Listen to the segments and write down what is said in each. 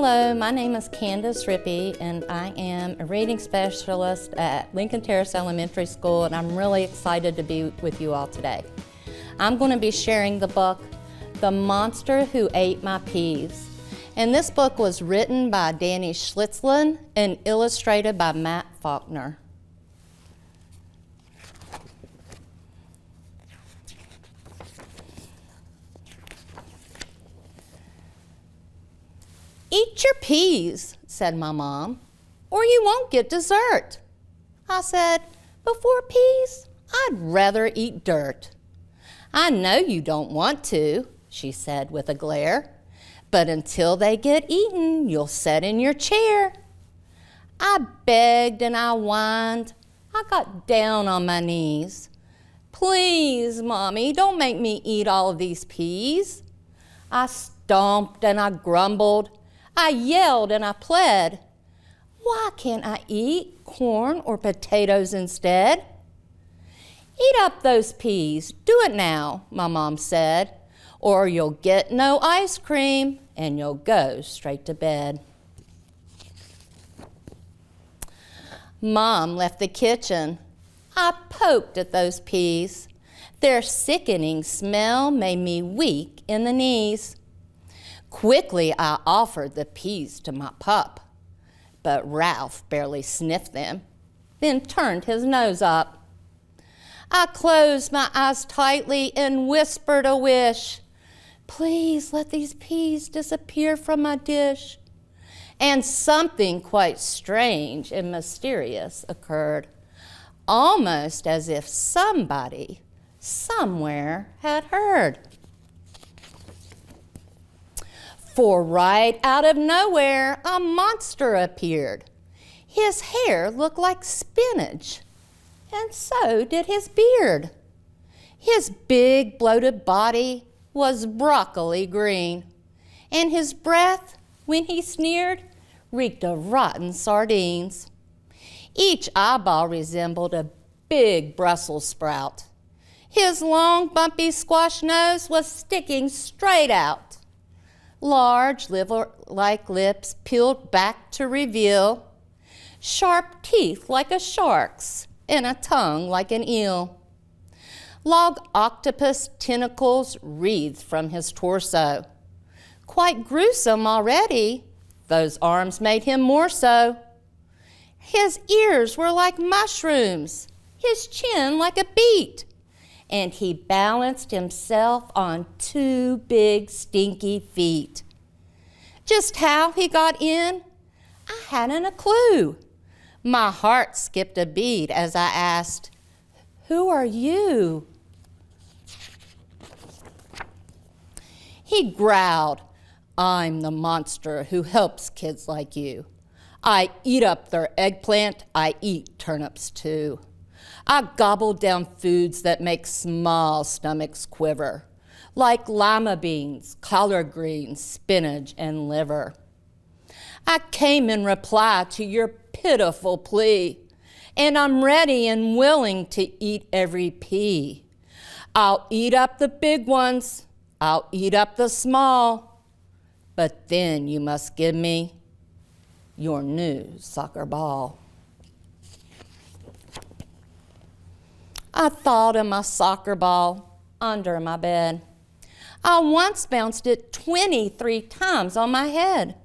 Hello, my name is Candace Rippey, and I am a reading specialist at Lincoln Terrace Elementary School, and I'm really excited to be with you all today. I'm going to be sharing the book, The Monster Who Ate My Peas. And this book was written by Danny Schnitzlein and illustrated by Matt Faulkner. "Eat your peas," said my mom, "or you won't get dessert." I said, "Before peas, I'd rather eat dirt." "I know you don't want to," she said with a glare, "but until they get eaten, you'll sit in your chair." I begged and I whined. I got down on my knees. "Please, Mommy, don't make me eat all of these peas." I stomped and I grumbled. I yelled and I pled. "Why can't I eat corn or potatoes instead?" "Eat up those peas, do it now," my mom said, "or you'll get no ice cream and you'll go straight to bed." Mom left the kitchen. I poked at those peas. Their sickening smell made me weak in the knees. Quickly I offered the peas to my pup, but Ralph barely sniffed them, then turned his nose up. I closed my eyes tightly and whispered a wish. "Please let these peas disappear from my dish." And something quite strange and mysterious occurred, almost as if somebody, somewhere had heard. For right out of nowhere, a monster appeared. His hair looked like spinach, and so did his beard. His big, bloated body was broccoli green, and his breath, when he sneered, reeked of rotten sardines. Each eyeball resembled a big Brussels sprout. His long, bumpy squash nose was sticking straight out. Large, liver-like lips peeled back to reveal sharp teeth like a shark's and a tongue like an eel. Long octopus tentacles wreathed from his torso. Quite gruesome already, those arms made him more so. His ears were like mushrooms, his chin like a beet, and he balanced himself on two big stinky feet. Just how he got in, I hadn't a clue. My heart skipped a beat as I asked, "Who are you?" He growled, "I'm the monster who helps kids like you. I eat up their eggplant, I eat turnips too. I gobble down foods that make small stomachs quiver, like lima beans, collard greens, spinach, and liver. I came in reply to your pitiful plea, and I'm ready and willing to eat every pea. I'll eat up the big ones, I'll eat up the small, but then you must give me your new soccer ball." I thought of my soccer ball under my bed. I once bounced it 23 times on my head.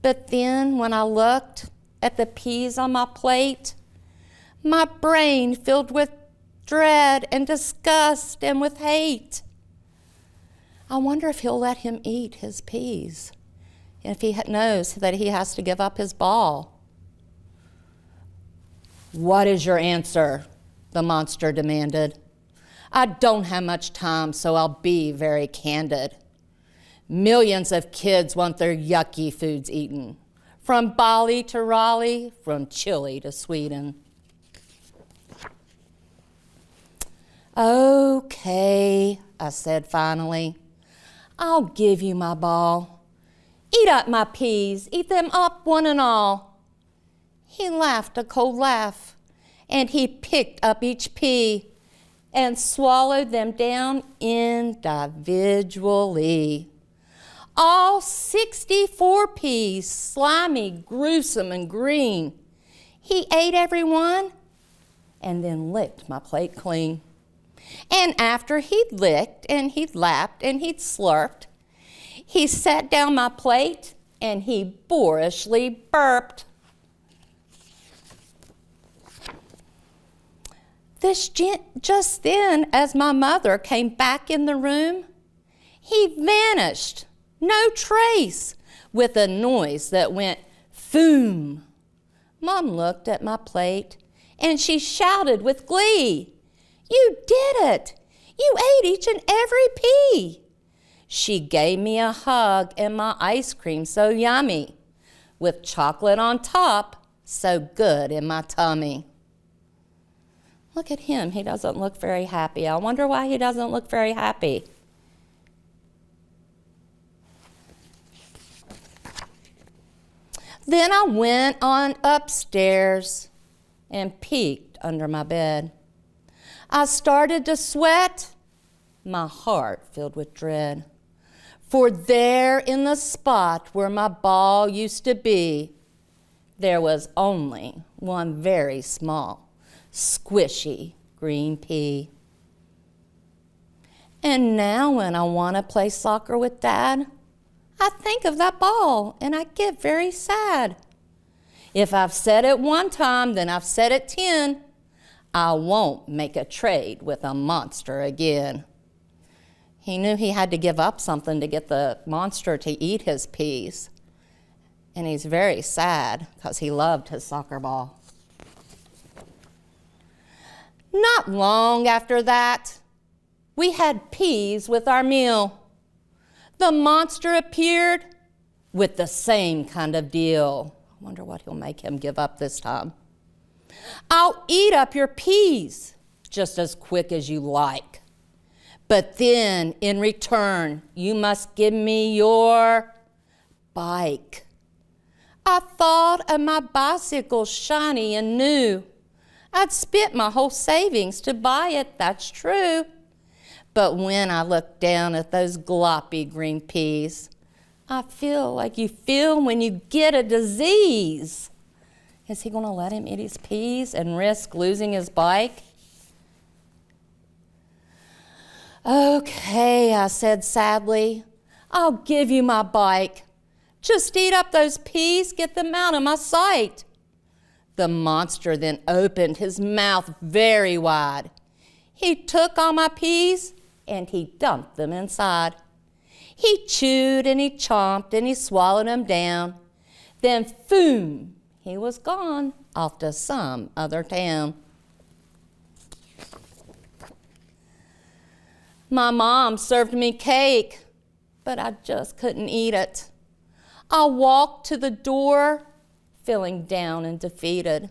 But then when I looked at the peas on my plate, my brain filled with dread and disgust and with hate. I wonder if he'll let him eat his peas, if he knows that he has to give up his ball. "What is your answer?" the monster demanded. "I don't have much time, so I'll be very candid. Millions of kids want their yucky foods eaten, from Bali to Raleigh, from Chile to Sweden." "Okay," I said finally, "I'll give you my ball. Eat up my peas, eat them up one and all." He laughed a cold laugh, and he picked up each pea and swallowed them down individually. All 64 peas, slimy, gruesome, and green. He ate every one and then licked my plate clean. And after he'd licked and he'd lapped and he'd slurped, he set down my plate and he boorishly burped. Just then, as my mother came back in the room, he vanished, no trace, with a noise that went foom. Mom looked at my plate and she shouted with glee, "You did it! You ate each and every pea!" She gave me a hug and my ice cream so yummy, with chocolate on top, so good in my tummy. Look at him, he doesn't look very happy. I wonder why he doesn't look very happy. Then I went on upstairs and peeked under my bed. I started to sweat, my heart filled with dread. For there in the spot where my ball used to be, there was only one very small, squishy green pea. And now when I want to play soccer with Dad, I think of that ball and I get very sad. If I've said it one time, then I've said it 10. I won't make a trade with a monster again. He knew he had to give up something to get the monster to eat his peas. And he's very sad because he loved his soccer ball. Not long after that, we had peas with our meal. The monster appeared with the same kind of deal. I wonder what he'll make him give up this time. "I'll eat up your peas just as quick as you like. But then, in return, you must give me your bike." I thought of my bicycle shiny and new. I'd spent my whole savings to buy it, that's true. But when I look down at those gloppy green peas, I feel like you feel when you get a disease. Is he going to let him eat his peas and risk losing his bike? "Okay," I said sadly, "I'll give you my bike. Just eat up those peas, get them out of my sight." The monster then opened his mouth very wide. He took all my peas and he dumped them inside. He chewed and he chomped and he swallowed them down. Then, boom, he was gone off to some other town. My mom served me cake, but I just couldn't eat it. I walked to the door, feeling down and defeated.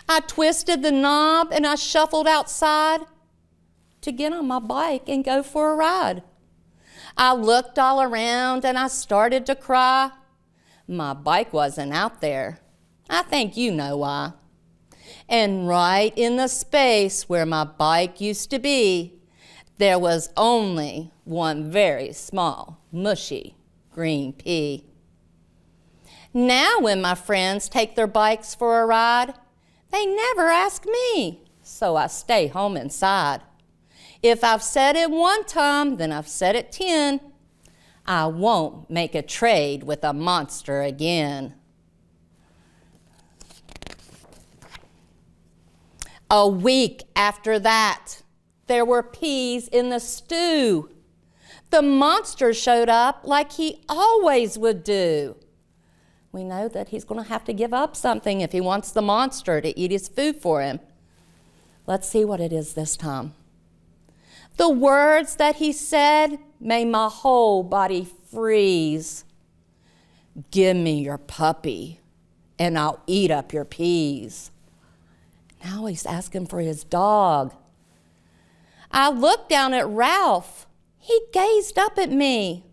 I twisted the knob and I shuffled outside to get on my bike and go for a ride. I looked all around and I started to cry. My bike wasn't out there. I think you know why. And right in the space where my bike used to be, there was only one very small, mushy green pea. Now when my friends take their bikes for a ride, they never ask me, so I stay home inside. If I've said it one time, then I've said it 10. I won't make a trade with a monster again. A week after that, there were peas in the stew. The monster showed up like he always would do. We know that he's going to have to give up something if he wants the monster to eat his food for him. Let's see what it is this time. The words that he said made my whole body freeze. "Give me your puppy, and I'll eat up your peas." Now he's asking for his dog. I looked down at Ralph. He gazed up at me.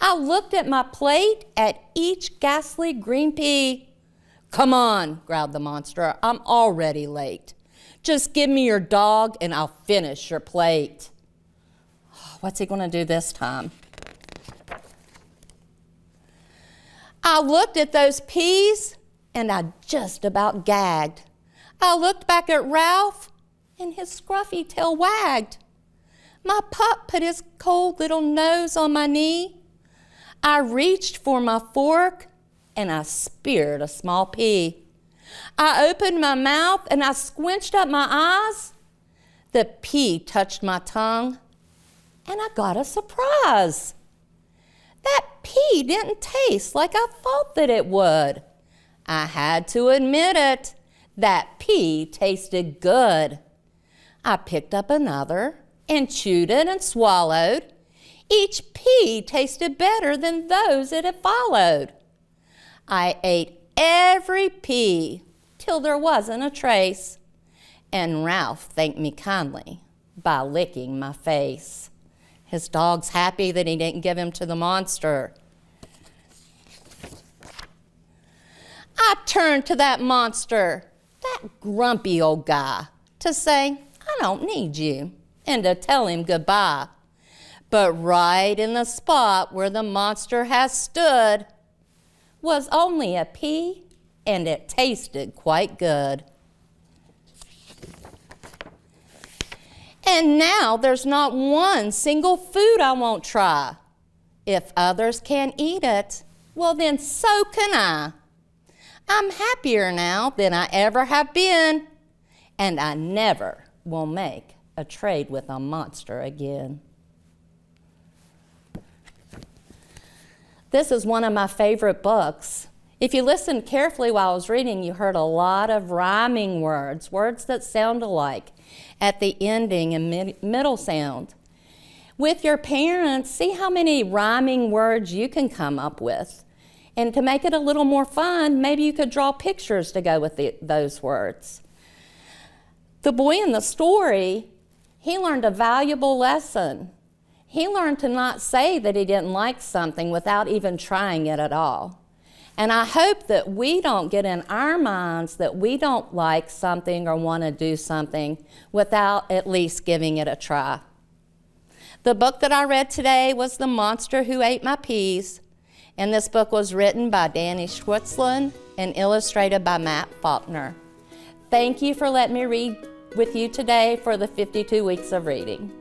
I looked at my plate at each ghastly green pea. "Come on," growled the monster, "I'm already late. Just give me your dog and I'll finish your plate." What's he going to do this time? I looked at those peas and I just about gagged. I looked back at Ralph and his scruffy tail wagged. My pup put his cold little nose on my knee. I reached for my fork and I speared a small pea. I opened my mouth and I squinched up my eyes. The pea touched my tongue and I got a surprise. That pea didn't taste like I thought that it would. I had to admit it. That pea tasted good. I picked up another and chewed it and swallowed. Each pea tasted better than those it had followed. I ate every pea till there wasn't a trace, and Ralph thanked me kindly by licking my face. His dog's happy that he didn't give him to the monster. I turned to that monster, that grumpy old guy, to say, I don't need you, and to tell him goodbye. But right in the spot where the monster has stood was only a pea, and it tasted quite good. And now there's not one single food I won't try. If others can't eat it, well then so can I. I'm happier now than I ever have been, and I never will make a trade with a monster again. This is one of my favorite books. If you listened carefully while I was reading, you heard a lot of rhyming words, words that sound alike at the ending and middle sound. With your parents, see how many rhyming words you can come up with. And to make it a little more fun, maybe you could draw pictures to go with those words. The boy in the story, he learned a valuable lesson. He learned to not say that he didn't like something without even trying it at all. And I hope that we don't get in our minds that we don't like something or want to do something without at least giving it a try. The book that I read today was The Monster Who Ate My Peas, and this book was written by Danny Schnitzlein and illustrated by Matt Faulkner. Thank you for letting me read with you today for the 52 weeks of reading.